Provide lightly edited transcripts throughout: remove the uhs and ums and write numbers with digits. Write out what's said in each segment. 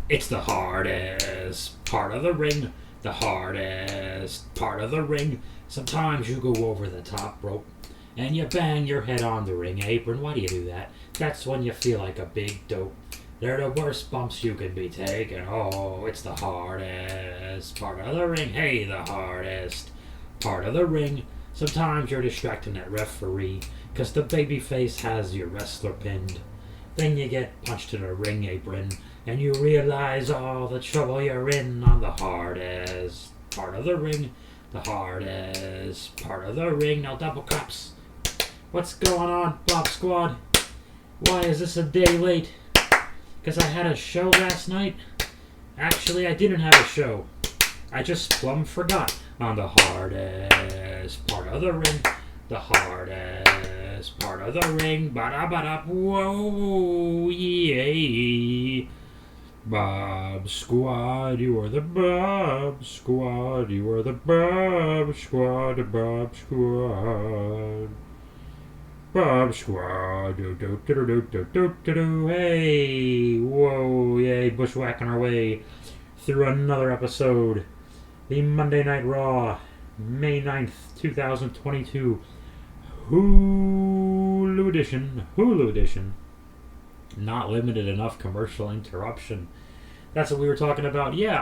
It's the hardest part of the ring. The hardest part of the ring. Sometimes you go over the top rope and you bang your head on the ring apron. Why do you do that? That's when you feel like a big dope. They're the worst bumps you can be taking. Oh, it's the hardest part of the ring. Hey, the hardest part of the ring. Sometimes you're distracting that referee because the babyface has your wrestler pinned. Then you get punched in a ring apron and you realize all the trouble you're in on the hardest part of the ring. The hardest part of the ring. No double cups. What's going on, Bob Squad? Why is this a day late? Because I had a show last night? Actually, I didn't have a show. I just plumb forgot on the hardest part of the ring. The hardest part of the ring. Ba-da-ba-da. Whoa, yay. Bob Squad, you are the Bob Squad. You are the Bob Squad. The Bob Squad. Bob Squad. Do do do do do do do do. Hey, whoa, yay! Bushwhacking our way through another episode. The Monday Night Raw, May 9th, 2022. Hulu edition. Hulu edition. Not limited enough commercial interruption. That's what we were talking about. Yeah,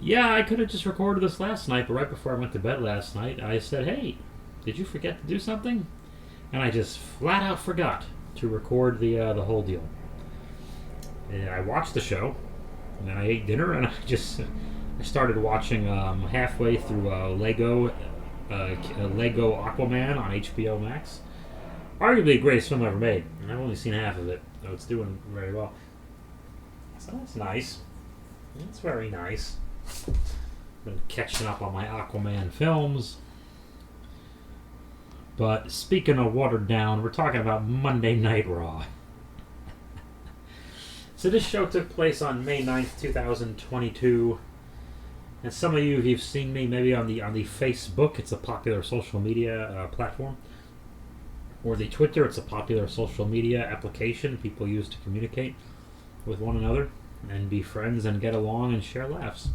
I could have just recorded this last night, but right before I went to bed last night, I said, hey, did you forget to do something? And I just flat out forgot to record the whole deal. And I watched the show, and then I ate dinner, and I started watching halfway through Lego Aquaman on HBO Max. Arguably the greatest film ever made, and I've only seen half of it, so it's doing very well. So that's nice. That's very nice. Been catching up on my Aquaman films. But speaking of watered down, we're talking about Monday Night Raw. So this show took place on May 9th, 2022. And some of you, if you've seen me maybe on the Facebook, it's a popular social media platform. Or the Twitter, it's a popular social media application people use to communicate with one another and be friends and get along and share laughs.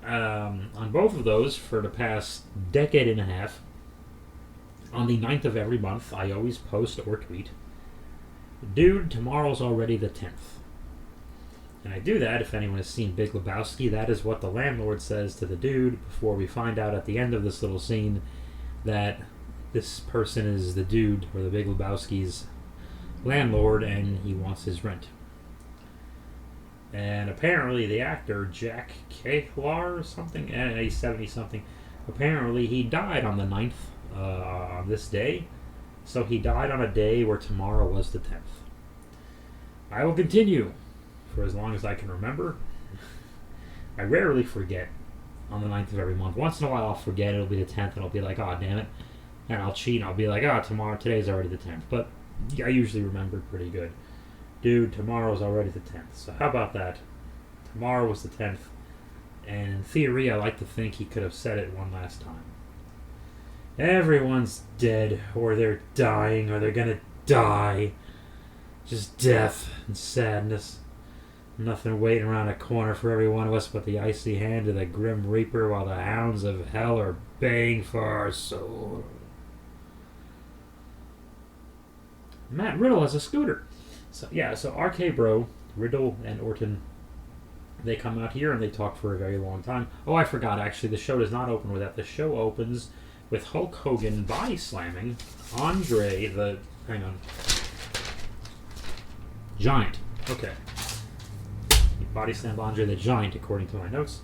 On both of those, for the past decade and a half, on the 9th of every month, I always post or tweet, dude, tomorrow's already the 10th. And I do that, if anyone has seen Big Lebowski, that is what the landlord says to the dude before we find out at the end of this little scene that this person is the dude, or the Big Lebowski's landlord, and he wants his rent. And apparently the actor, Jack Kehlar or something, he's 70-something, apparently he died on the 9th, on this day. So he died on a day where tomorrow was the 10th. I will continue for as long as I can remember. I rarely forget on the 9th of every month. Once in a while I'll forget, it'll be the 10th, and I'll be like, oh, damn it. And I'll cheat, and I'll be like, today's already the 10th. But I usually remember pretty good. Dude, tomorrow's already the 10th. So how about that? Tomorrow was the 10th. And in theory, I like to think he could have said it one last time. Everyone's dead, or they're dying, or they're gonna die. Just death and sadness. Nothing waiting around a corner for every one of us but the icy hand of the Grim Reaper while the hounds of hell are baying for our soul. Matt Riddle has a scooter. So RK Bro, Riddle, and Orton, they come out here and they talk for a very long time. Oh, I forgot, actually, the show does not open with that. The show opens with Hulk Hogan body slamming Andre the... Hang on. Giant. Okay. He body slammed Andre the Giant, according to my notes.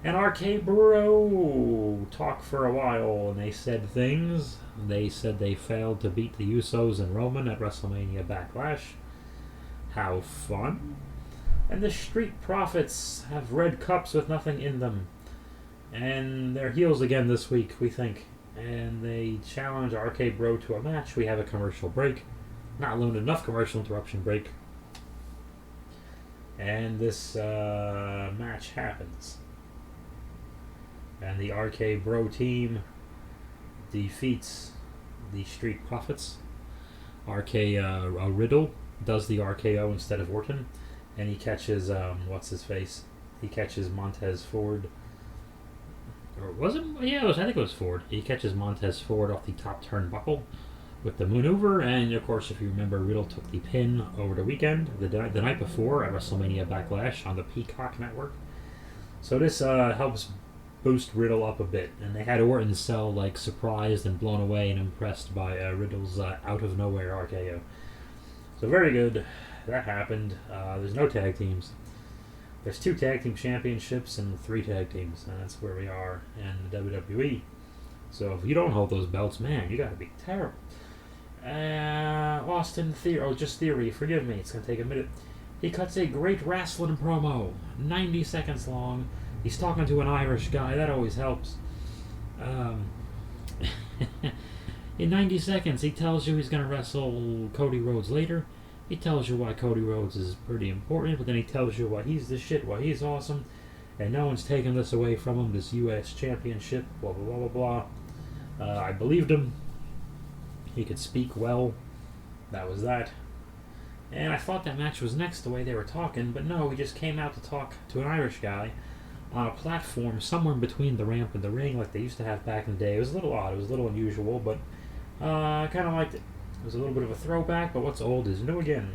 And RK Bro talked for a while, and they said things. They said they failed to beat the Usos and Roman at WrestleMania Backlash. How fun. And the Street Profits have red cups with nothing in them. And they're heels again this week, we think. And they challenge RK Bro to a match. We have a commercial break. Not limited enough commercial interruption break. And this match happens. And the RK Bro team defeats the Street Profits. RK Riddle does the RKO instead of Orton, and he catches what's his face? He catches Montez Ford, or was it? Yeah, I think it was Ford. He catches Montez Ford off the top turnbuckle with the maneuver, and of course, if you remember, Riddle took the pin over the weekend, the night before at WrestleMania Backlash on the Peacock Network. So this helps boost Riddle up a bit, and they had Orton sell like surprised and blown away and impressed by Riddle's out of nowhere RKO. So very good. That happened. There's no tag teams. There's 2 tag team championships and 3 tag teams, and that's where we are in the WWE. So if you don't hold those belts, man, you gotta be terrible. Austin Theory, just Theory, forgive me, it's gonna take a minute. He cuts a great wrestling promo, 90 seconds long. He's talking to an Irish guy, that always helps. In 90 seconds, he tells you he's gonna wrestle Cody Rhodes later. He tells you why Cody Rhodes is pretty important, but then he tells you why he's the shit, why he's awesome, and no one's taking this away from him, this U.S. championship, blah, blah, blah, blah, blah. I believed him. He could speak well. That was that. And I thought that match was next the way they were talking, but no, he just came out to talk to an Irish guy on a platform somewhere in between the ramp and the ring like they used to have back in the day. It was a little odd. It was a little unusual, but I kind of liked it. It was a little bit of a throwback, but what's old is new again.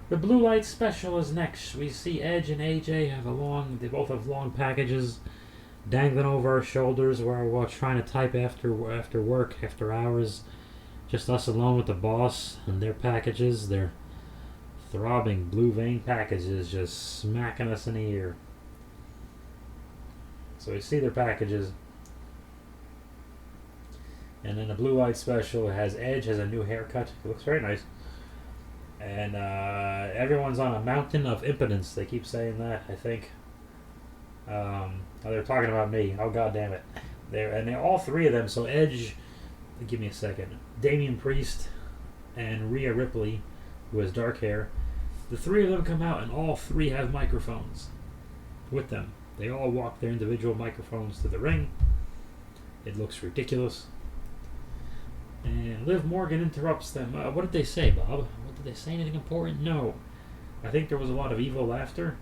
The Blue Light Special is next. We see Edge and AJ they both have long packages dangling over our shoulders while we're trying to type after work, after hours. Just us alone with the boss and their packages, their throbbing blue vein packages just smacking us in the ear. So we see their packages. And then the Blue Light Special has Edge has a new haircut. It looks very nice. And everyone's on a mountain of impotence. They keep saying that, I think. They're talking about me. Oh, God damn it. They're all 3 of them. So Edge, give me a second. Damian Priest and Rhea Ripley, who has dark hair. The 3 of them come out and all 3 have microphones with them. They all walk their individual microphones to the ring. It looks ridiculous. And Liv Morgan interrupts them. What did they say, Bob? What did they say? Anything important? No. I think there was a lot of evil laughter.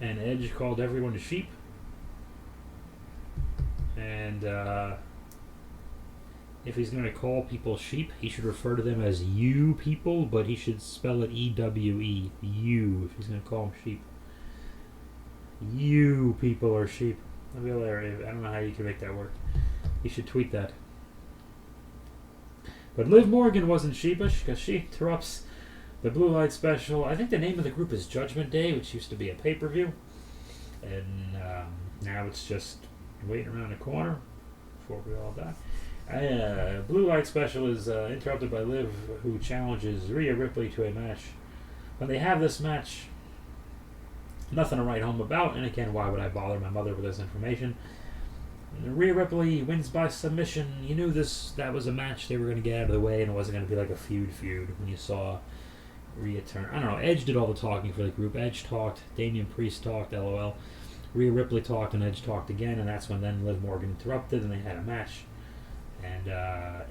And Edge called everyone sheep. And if he's going to call people sheep, he should refer to them as you people, but he should spell it E-W-E. You, if he's going to call them sheep. You people are sheep. That'd be hilarious. I don't know how you can make that work. You should tweet that. But Liv Morgan wasn't sheepish because she interrupts the Blue Light Special. I think the name of the group is Judgment Day, which used to be a pay-per-view. And now it's just waiting around the corner before we all die. Blue Light Special is interrupted by Liv, who challenges Rhea Ripley to a match. When they have this match, nothing to write home about, and again, why would I bother my mother with this information? Rhea Ripley wins by submission. You knew that was a match they were going to get out of the way, and it wasn't going to be like a feud when you saw Rhea turn. I don't know, Edge did all the talking for the group. Edge talked, Damian Priest talked, LOL. Rhea Ripley talked, and Edge talked again, and that's when then Liv Morgan interrupted, and they had a match. And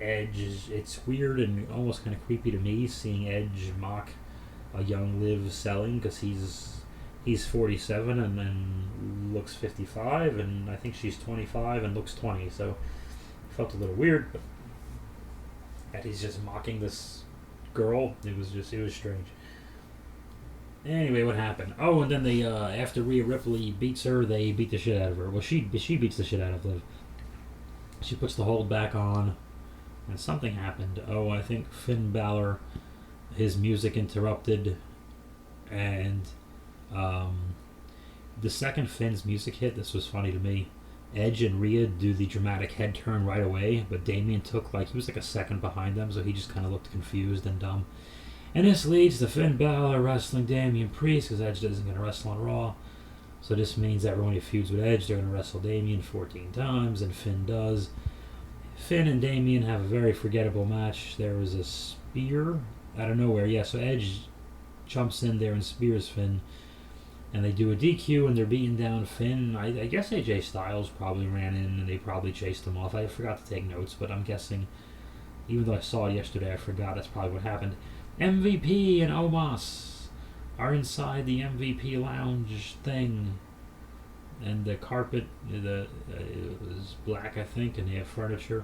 Edge, it's weird and almost kind of creepy to me seeing Edge mock a young Liv selling, because he's 47 and then looks 55, and I think she's 25 and looks 20, so it felt a little weird, but that he's just mocking this girl, it was strange. Anyway, what happened? Oh, and then they, after Rhea Ripley beats her, they beat the shit out of her. Well, she beats the shit out of Liv. She puts the hold back on, and something happened. Oh, I think Finn Balor, his music interrupted, and the second Finn's music hit, this was funny to me. Edge and Rhea do the dramatic head turn right away, but Damian he was like a second behind them, so he just kind of looked confused and dumb. And this leads to Finn Balor wrestling Damian Priest, because Edge isn't going to wrestle on Raw. So this means everyone who feuds with Edge, they're going to wrestle Damian 14 times, and Finn does. Finn and Damian have a very forgettable match. There was a spear out of nowhere. Yeah, so Edge jumps in there and spears Finn. And they do a DQ, and they're beating down Finn. I guess AJ Styles probably ran in, and they probably chased him off. I forgot to take notes, but I'm guessing Even though I saw it yesterday, I forgot. That's probably what happened. MVP and Omos are inside the MVP lounge thing. And the carpet, it was black, I think, and they have furniture.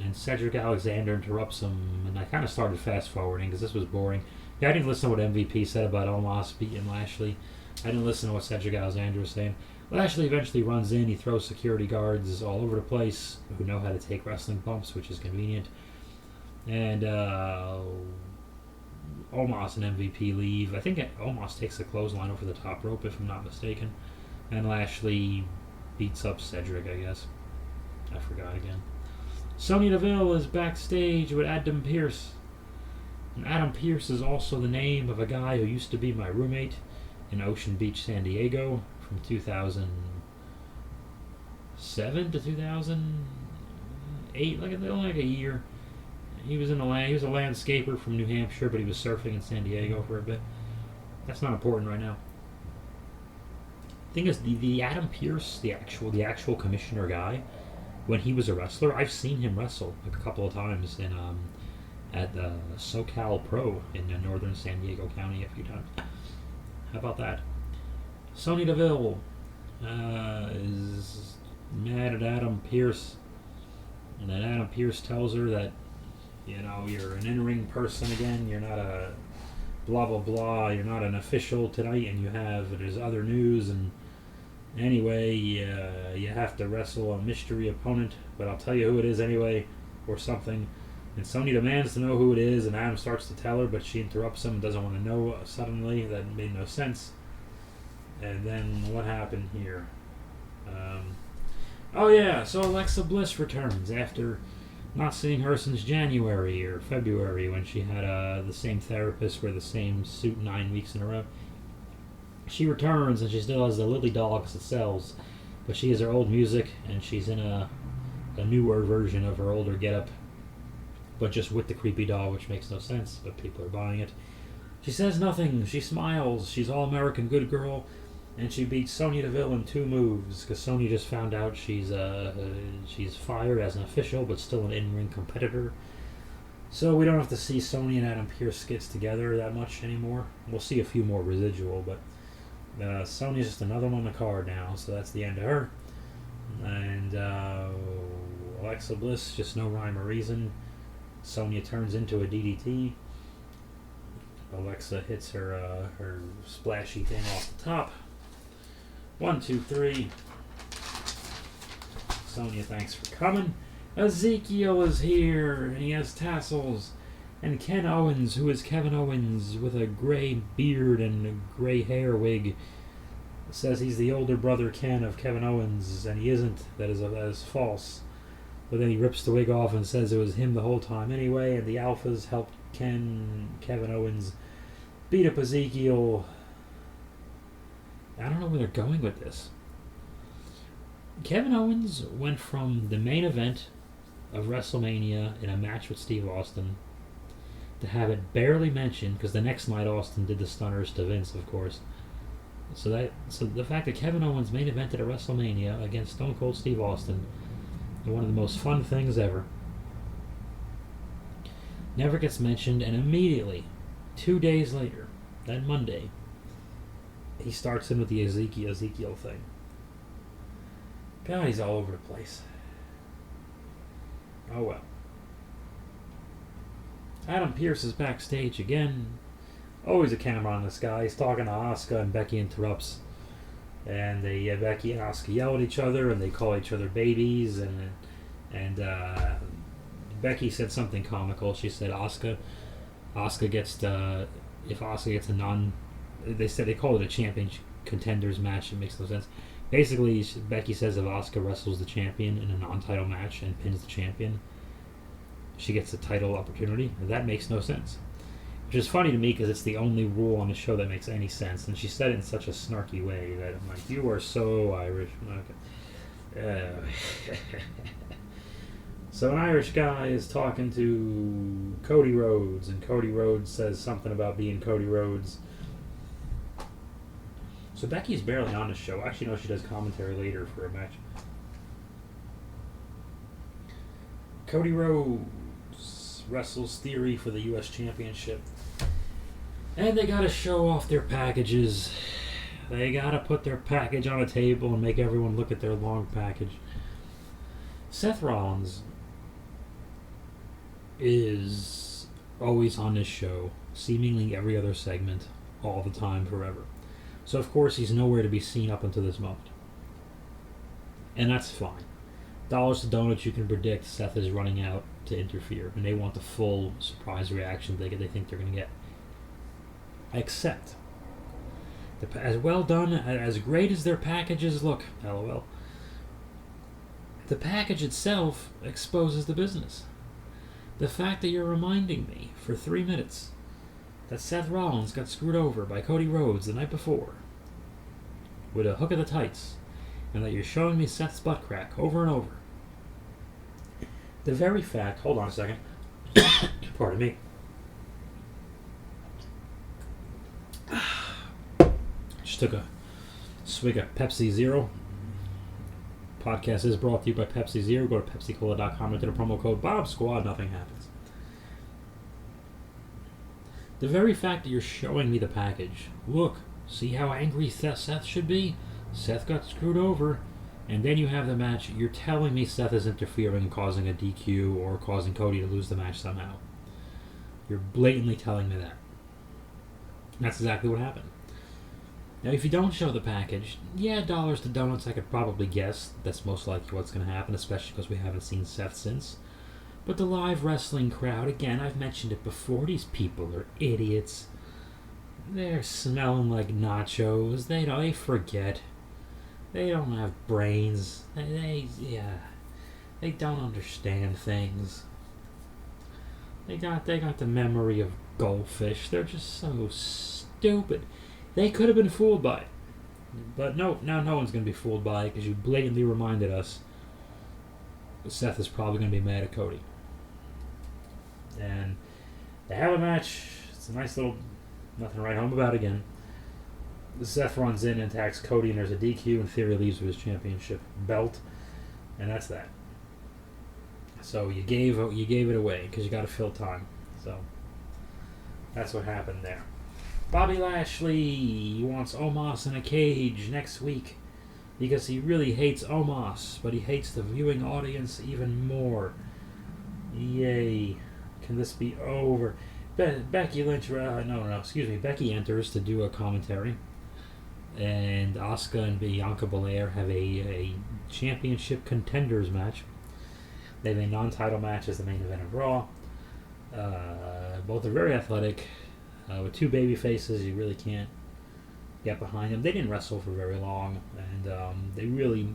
And Cedric Alexander interrupts him, and I kind of started fast forwarding because this was boring. Yeah, I didn't listen to what MVP said about Omos beating Lashley. I didn't listen to what Cedric Alexander was saying. Lashley eventually runs in. He throws security guards all over the place who know how to take wrestling bumps, which is convenient. And Omos and MVP leave. I think Omos takes a clothesline over the top rope, if I'm not mistaken. And Lashley beats up Cedric, I guess. I forgot again. Sonya Deville is backstage with Adam Pearce. And Adam Pearce is also the name of a guy who used to be my roommate in Ocean Beach, San Diego from 2007 to 2008, like a year. He was a landscaper from New Hampshire, but he was surfing in San Diego for a bit. That's not important right now. Thing is, the Adam Pearce, the actual commissioner guy, when he was a wrestler, I've seen him wrestle like a couple of times in at the SoCal Pro in northern San Diego County a few times. How about that? Sonya Deville is mad at Adam Pearce, and then Adam Pearce tells her that, you're an in-ring person again. You're not a blah blah blah. You're not an official tonight, and there's other news. And anyway, you have to wrestle a mystery opponent, but I'll tell you who it is anyway, or something. And Sonya demands to know who it is, and Adam starts to tell her, but she interrupts him and doesn't want to know suddenly. That made no sense. And then what happened here? So Alexa Bliss returns after not seeing her since January or February when she had the same therapist wear the same suit 9 weeks in a row. She returns and she still has the Lily doll because it sells, but she has her old music and she's in a newer version of her older getup, but just with the creepy doll, which makes no sense, but people are buying it. She says nothing. She smiles. She's all-American good girl, and she beats Sonya Deville in 2 moves because Sonya just found out she's fired as an official, but still an in-ring competitor. So we don't have to see Sonya and Adam Pearce skits together that much anymore. We'll see a few more residual, but Sonya's just another one on the card now, so that's the end of her. And Alexa Bliss, just no rhyme or reason. Sonya turns into a DDT. Alexa hits her splashy thing off the top. 1, 2, 3. Sonya, thanks for coming. Ezekiel is here, and he has tassels. And Ken Owens, who is Kevin Owens with a gray beard and a gray hair wig, says he's the older brother Ken of Kevin Owens, and he isn't. That is false. But then he rips the wig off and says it was him the whole time anyway, and the Alphas helped Kevin Owens beat up Ezekiel. I don't know where they're going with this. Kevin Owens went from the main event of WrestleMania in a match with Steve Austin to have it barely mentioned, because the next night Austin did the stunners to Vince, of course. So the fact that Kevin Owens main evented at WrestleMania against Stone Cold Steve Austin, one of the most fun things ever, never gets mentioned, and immediately, 2 days later, that Monday, he starts in with the Ezekiel thing. God, he's all over the place. Oh well. Adam Pearce is backstage again. Always a camera on this guy. He's talking to Asuka, and Becky interrupts. And Becky and Asuka yell at each other, and they call each other babies. And Becky said something comical. She said Asuka gets if Asuka gets a they call it a champion contenders match. It makes no sense. Basically, Becky says if Asuka wrestles the champion in a non-title match and pins the champion, she gets a title opportunity. That makes no sense. Which is funny to me because it's the only rule on the show that makes any sense. And she said it in such a snarky way that I'm like, you are so Irish. Okay. So an Irish guy is talking to Cody Rhodes, and Cody Rhodes says something about being Cody Rhodes. So Becky's barely on the show. Actually, no, she does commentary later for a match. Cody Rhodes wrestles Theory for the U.S. Championship. And they gotta show off their packages. They gotta put their package on a table and make everyone look at their long package. Seth Rollins is always on this show, seemingly every other segment, all the time, forever. So of course he's nowhere to be seen up until this moment. And that's fine. Dollars to donuts, you can predict Seth is running out to interfere, and they want the full surprise reaction they think they're going to get. Except, as well done, as great as their packages look, LOL, the package itself exposes the business. The fact that you're reminding me for 3 minutes that Seth Rollins got screwed over by Cody Rhodes the night before with a hook of the tights, and that you're showing me Seth's butt crack over and over. The very fact, hold on a second, pardon me. Just took a swig of Pepsi Zero. Podcast is brought to you by Pepsi Zero. Go to PepsiCola.com, enter the promo code BobSquad, nothing happens. The very fact that you're showing me the package, look, see how angry Seth should be? Seth got screwed over, and then you have the match. You're telling me Seth is interfering and causing a DQ or causing Cody to lose the match somehow. You're blatantly telling me that. That's exactly what happened. Now, if you don't show the package, yeah, dollars to donuts, I could probably guess that's most likely what's going to happen, especially because we haven't seen Seth since. But the live wrestling crowd, again, I've mentioned it before, these people are idiots. They're smelling like nachos. They forget. They don't have brains. They don't understand things. They got the memory of goldfish. They're just so stupid. They could have been fooled by it. But no, now no one's going to be fooled by it because you blatantly reminded us Seth is probably going to be mad at Cody. And they have a match. It's a nice little, nothing to write home about again. Seth runs in and attacks Cody, and there's a DQ, and Theory leaves with his championship belt, and that's that. So you gave it away because you got to fill time. So that's what happened there. Bobby Lashley wants Omos in a cage next week because he really hates Omos, but he hates the viewing audience even more. Yay. Can this be over? Becky enters to do a commentary, and Asuka and Bianca Belair have a championship contenders match. They have a non-title match as the main event of Raw. Both are very athletic. With two baby faces, you really can't get behind them. They didn't wrestle for very long, and they really,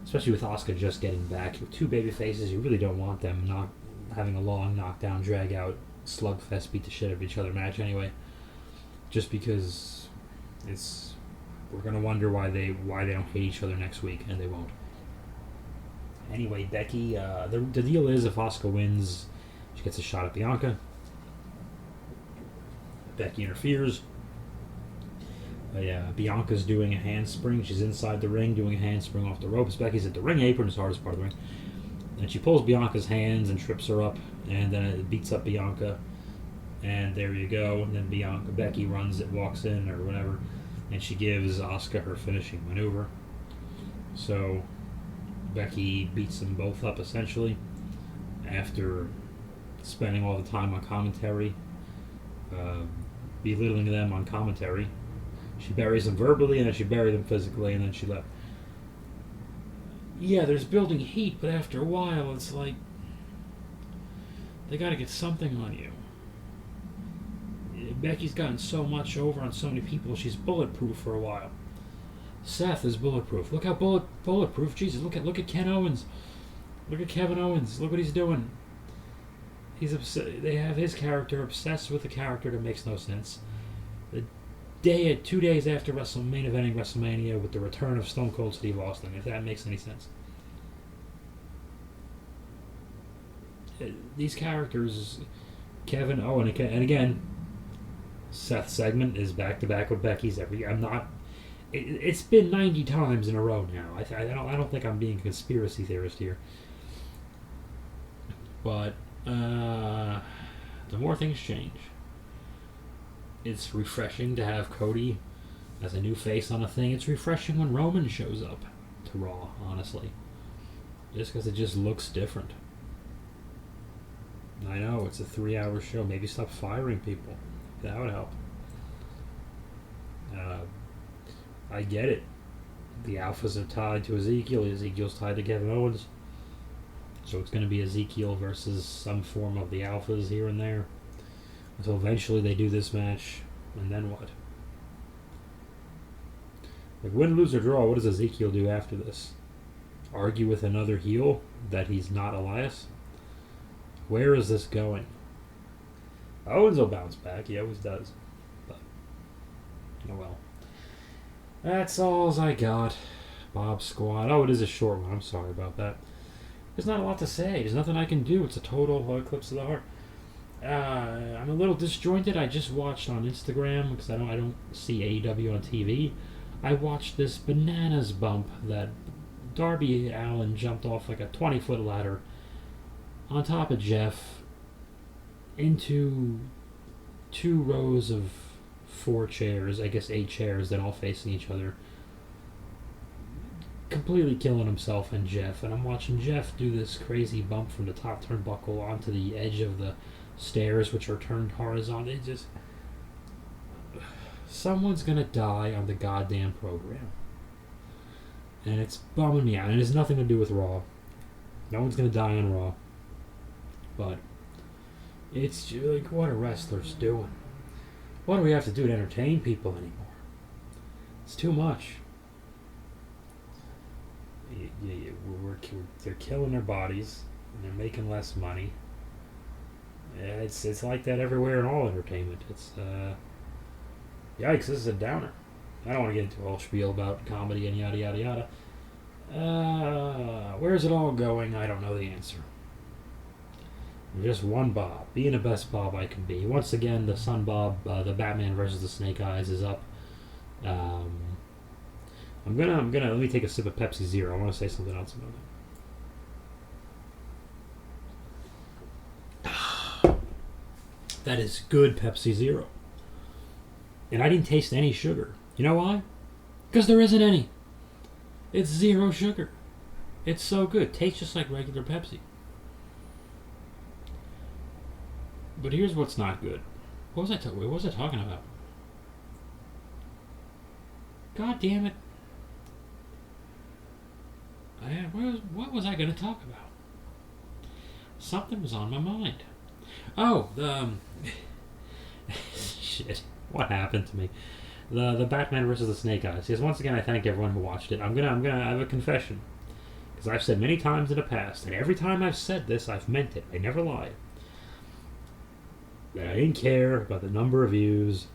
especially with Asuka just getting back, with two baby faces, you really don't want them not having a long knockdown, drag out, slugfest, beat the shit out of each other match anyway. Just because we're gonna wonder why they don't hate each other next week, and they won't. Anyway, Becky, the deal is if Asuka wins, she gets a shot at Bianca. Becky interferes. Bianca's doing a handspring. She's inside the ring doing a handspring off the ropes. Becky's at the ring apron, it's the hardest part of the ring. And she pulls Bianca's hands and trips her up, and then it beats up Bianca. And there you go. And then Becky walks in or whatever, and she gives Asuka her finishing maneuver. So Becky beats them both up essentially after spending all the time on commentary, belittling them on commentary. She buries them verbally, and then she buried them physically, and then she left. Yeah, there's building heat, but after a while, it's like they got to get something on you. Becky's gotten so much over on so many people, she's bulletproof for a while. Seth is bulletproof. Look how bulletproof. Jesus, look at Ken Owens. Look at Kevin Owens. Look what he's doing. They have his character obsessed with a character that makes no sense. 2 days after main eventing WrestleMania with the return of Stone Cold Steve Austin, if that makes any sense. These characters, Kevin Owen, and again, Seth's segment is back to back with Becky's. It's been 90 times in a row now. I don't think I'm being a conspiracy theorist here. But the more things change, it's refreshing to have Cody as a new face on a thing. It's refreshing when Roman shows up to Raw, honestly. Just because it just looks different. I know, it's a 3-hour show. Maybe stop firing people. That would help. I get it. The Alphas are tied to Ezekiel. Ezekiel's tied to Kevin Owens. So it's going to be Ezekiel versus some form of the Alphas here and there. Until eventually they do this match. And then what? Like, win, lose, or draw, what does Ezekiel do after this? Argue with another heel that he's not Elias? Where is this going? Owens will bounce back. He always does. But, oh well. That's all I got. Bob Squad. Oh, it is a short one. I'm sorry about that. There's not a lot to say. There's nothing I can do. It's a total eclipse of the heart. I'm a little disjointed. I just watched on Instagram because I don't see AEW on TV. I watched this bananas bump that Darby Allin jumped off like a 20-foot ladder on top of Jeff into 2 rows of 4 chairs, I guess 8 chairs, that all facing each other, completely killing himself and Jeff. And I'm watching Jeff do this crazy bump from the top turnbuckle onto the edge of the stairs, which are turned horizontal. It just, someone's gonna die on the goddamn program, and it's bumming me out. And it has nothing to do with Raw. No one's gonna die on Raw, but it's just like, what are wrestlers doing? What do we have to do to entertain people anymore? It's too much. They're killing their bodies, and they're making less money. It's like that everywhere in all entertainment. It's yikes! This is a downer. I don't want to get into a whole spiel about comedy and yada yada yada. Where's it all going? I don't know the answer. I'm just one Bob, being the best Bob I can be. Once again, the Sun Bob, the Batman versus the Snake Eyes, is up. I'm gonna let me take a sip of Pepsi Zero. I want to say something else about it. That is good Pepsi Zero. And I didn't taste any sugar. You know why? Because there isn't any. It's 0 sugar. It's so good. Tastes just like regular Pepsi. But here's what's not good. What was I talking about? God damn it. What was I going to talk about? Something was on my mind. Oh, shit. What happened to me? The Batman versus the Snake Eyes. Yes, once again, I thank everyone who watched it. I have a confession. Because I've said many times in the past, and every time I've said this, I've meant it. I never lie. That I didn't care about the number of views,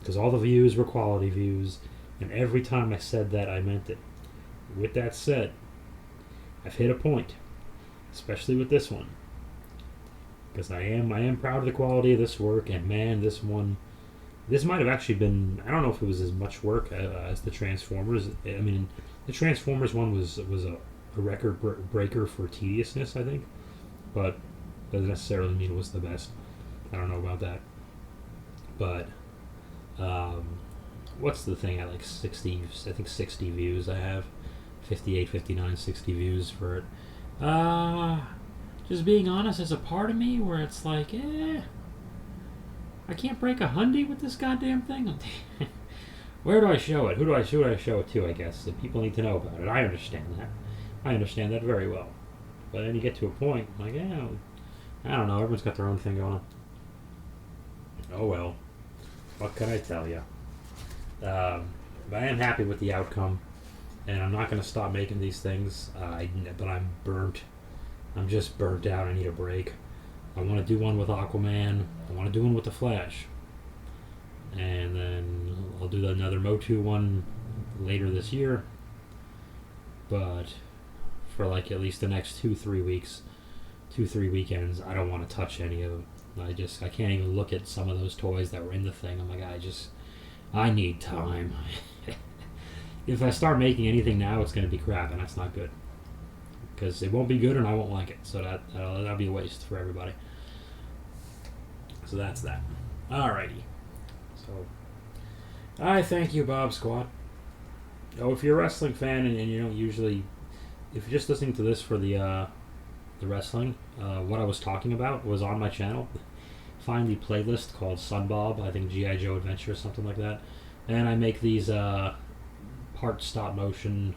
because all the views were quality views, and every time I said that, I meant it. With that said, I've hit a point, especially with this one, because I am proud of the quality of this work, and man, this might have actually been, I don't know if it was as much work as the Transformers. I mean, the Transformers one was a record breaker for tediousness, I think, but doesn't necessarily mean it was the best. I don't know about that. But what's the thing at like 60, I think 60 views I have. 58, 59, 60 views for it. Just being honest, there's a part of me where it's like, I can't break a hundy with this goddamn thing. Where do I show it? Who do I show it to, I guess? The people need to know about it. I understand that. I understand that very well. But then you get to a point, like, I don't know, everyone's got their own thing going on. Oh well, what can I tell you? But I am happy with the outcome, and I'm not going to stop making these things. But I'm burnt. I'm just burnt out. I need a break. I want to do one with Aquaman. I want to do one with the Flash, and then I'll do another Motu one later this year. But for like at least the next 2-3 weeks, 2-3 weekends, I don't want to touch any of them. I can't even look at some of those toys that were in the thing. I'm like, I need time. If I start making anything now, it's going to be crap, and that's not good. because it won't be good and I won't like it. So that'll be a waste for everybody. So that's that. Alrighty. So I thank you, Bob Squad. Oh, if you're a wrestling fan and you don't usually, if you're just listening to this for the wrestling, what I was talking about was on my channel. Find the playlist called Sunbob, I think G.I. Joe Adventure or something like that. And I make these part stop motion,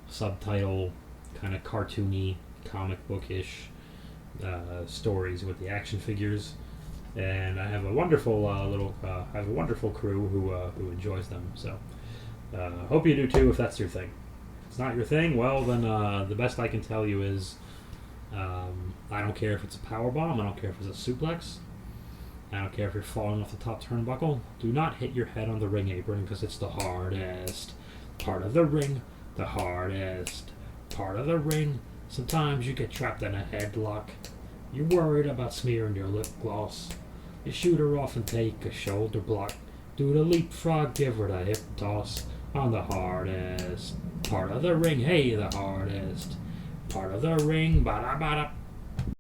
subtitle, kind of cartoony, comic bookish stories with the action figures. And I have a wonderful I have a wonderful crew who enjoys them. So hope you do too if that's your thing. If it's not your thing, well then the best I can tell you is I don't care if it's a power bomb. I don't care if it's a suplex. I don't care if you're falling off the top turnbuckle. Do not hit your head on the ring apron because it's the hardest part of the ring. The hardest part of the ring. Sometimes you get trapped in a headlock. You're worried about smearing your lip gloss. You shoot her off and take a shoulder block. Do the leapfrog, give her the hip toss. On the hardest part of the ring. Hey, the hardest part of the ring. Ba-da-ba-da.